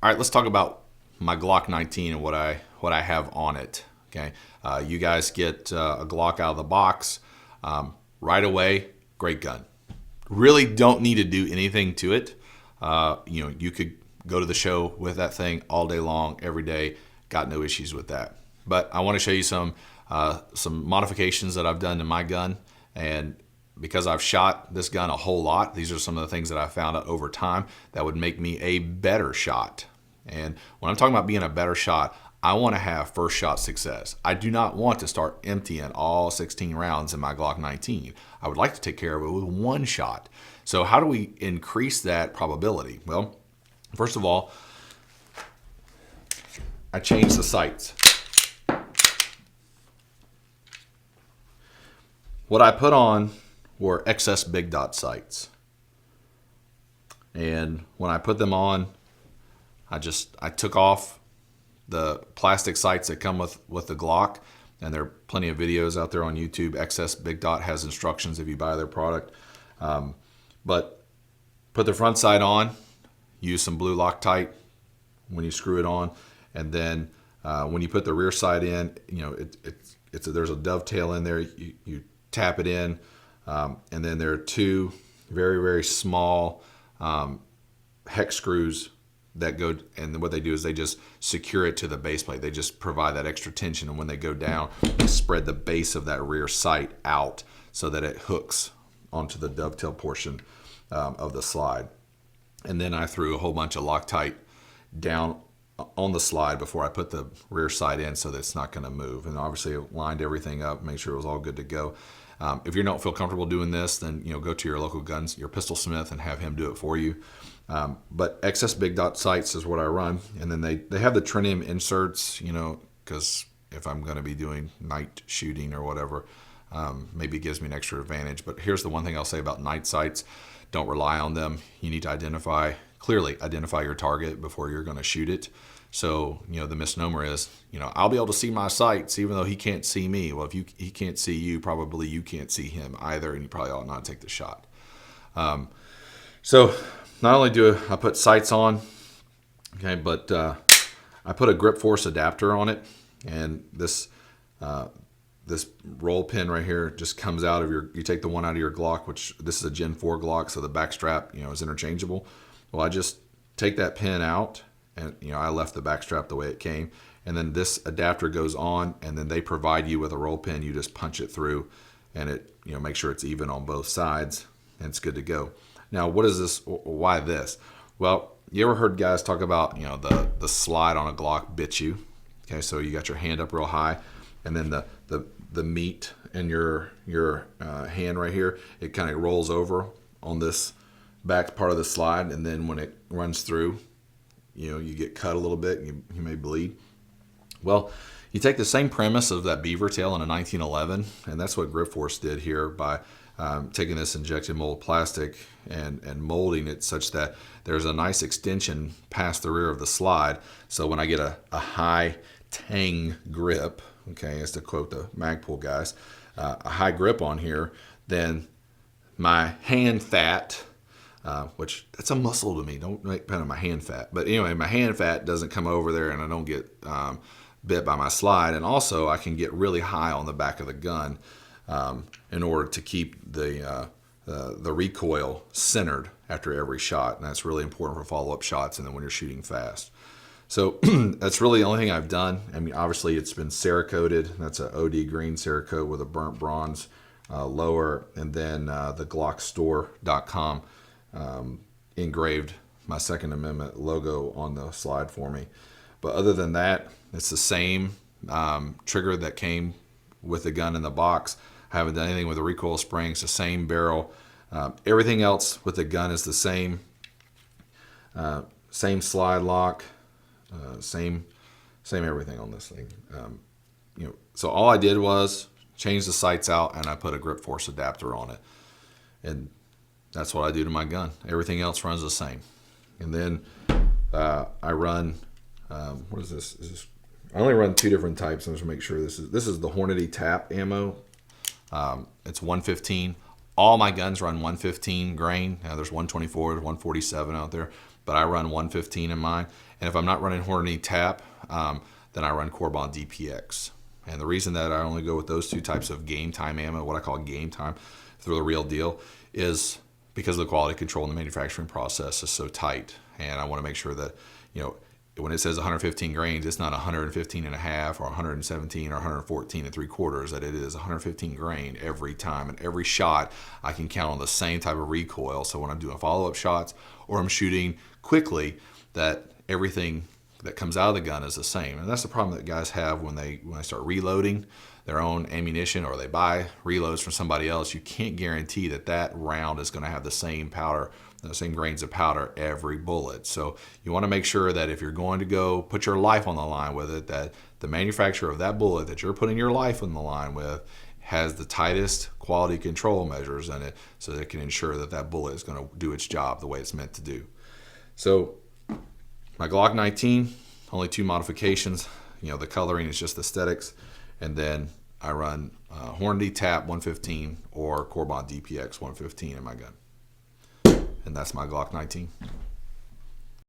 All right, let's talk about my Glock 19 and what I have on it. Okay, you guys get a Glock out of the box right away. Great gun. Really don't need to do anything to it. You could go to the show with that thing all day long, every day. Got no issues with that. But I want to show you some modifications that I've done to my gun, and because I've shot this gun a whole lot, these are some of the things that I found out over time that would make me a better shot. And when I'm talking about being a better shot, I want to have first shot success. I do not want to start emptying all 16 rounds in my Glock 19. I would like to take care of it with one shot. So how do we increase that probability? Well, first of all, I changed the sights. What I put on were XS big dot sights. And when I put them on, I took off the plastic sights that come with the Glock, and there are plenty of videos out there on YouTube. XS Big Dot has instructions if you buy their product. But put the front sight on, use some blue Loctite when you screw it on, and then when you put the rear sight in, there's a dovetail in there. You tap it in, and then there are two very, very small hex screws that go, and what they do is they just secure it to the base plate. They just provide that extra tension, and when they go down, they spread the base of that rear sight out so that it hooks onto the dovetail portion of the slide. And then I threw a whole bunch of Loctite down on the slide before I put the rear sight in so that it's not going to move. And obviously it lined everything up, make sure it was all good to go. If you don't feel comfortable doing this, then go to your local your pistol smith, and have him do it for you. But XS Big Dot sights is what I run, and then they have the tritium inserts, because if I'm going to be doing night shooting or whatever, maybe it gives me an extra advantage. But here's the one thing I'll say about night sights: don't rely on them. You need to clearly identify your target before you're going to shoot it. So the misnomer is, I'll be able to see my sights even though he can't see me. Well, if he can't see you, probably you can't see him either, and you probably ought not take the shot. So not only do I put sights on, okay, but I put a grip force adapter on it, and this roll pin right here just comes out of you take the one out of your Glock, which this is a Gen 4 Glock, so the back strap, is interchangeable. Well, I just take that pin out, and I left the back strap the way it came, and then this adapter goes on, and then they provide you with a roll pin. You just punch it through, and it make sure it's even on both sides, and it's good to go. Now, what is this? Why this? Well, you ever heard guys talk about the slide on a Glock bit you? Okay, so you got your hand up real high, and then the meat in your hand right here, it kind of rolls over on this back part of the slide, and then when it runs through, you get cut a little bit, you may bleed. Well, you take the same premise of that beaver tail in a 1911, and that's what Grip Force did here by taking this injection mold plastic and molding it such that there's a nice extension past the rear of the slide. So when I get a high tang grip, okay, as to quote the Magpul guys, a high grip on here, then my hand fat, which that's a muscle to me, don't make fun of my hand fat, but anyway, my hand fat doesn't come over there, and I don't get bit by my slide. And also I can get really high on the back of the gun in order to keep the recoil centered after every shot, and that's really important for follow-up shots and then when you're shooting fast. So that's really the only thing I've done. I mean, obviously it's been Cerakoted. That's an OD green Cerakote with a burnt bronze lower, and then the glockstore.com engraved my Second Amendment logo on the slide for me. But other than that, it's the same trigger that came with the gun in the box. I haven't done anything with the recoil spring. It's the same barrel. Everything else with the gun is the same. Same slide lock. Same everything on this thing. So all I did was change the sights out, and I put a Grip Force adapter on it, and that's what I do to my gun. Everything else runs the same. And then I run. What is this? I only run two different types. I'm just make sure this is the Hornady Tap ammo. It's 115. All my guns run 115 grain. Now there's 124, there's 147 out there. but I run 115 in mine. And if I'm not running Hornady tap, then I run Corbon DPX. And the reason that I only go with those two types of game time ammo, what I call game time, for the real deal, is because the quality control in the manufacturing process is so tight. And I want to make sure that, when it says 115 grains, it's not 115 and a half or 117 or 114 and 3/4, that it is 115 grain every time. And every shot, I can count on the same type of recoil. So when I'm doing follow-up shots or I'm shooting quickly, that everything that comes out of the gun is the same. And that's the problem that guys have when they start reloading their own ammunition, or they buy reloads from somebody else. You can't guarantee that round is going to have the same powder, the same grains of powder every bullet. So you want to make sure that if you're going to go put your life on the line with it, that the manufacturer of that bullet that you're putting your life on the line with has the tightest quality control measures in it, so that it can ensure that bullet is going to do its job the way it's meant to do. So my Glock 19, only 2 modifications. The coloring is just aesthetics. And then I run Hornady tap 115 or Corbon DPX 115 in my gun. And that's my Glock 19.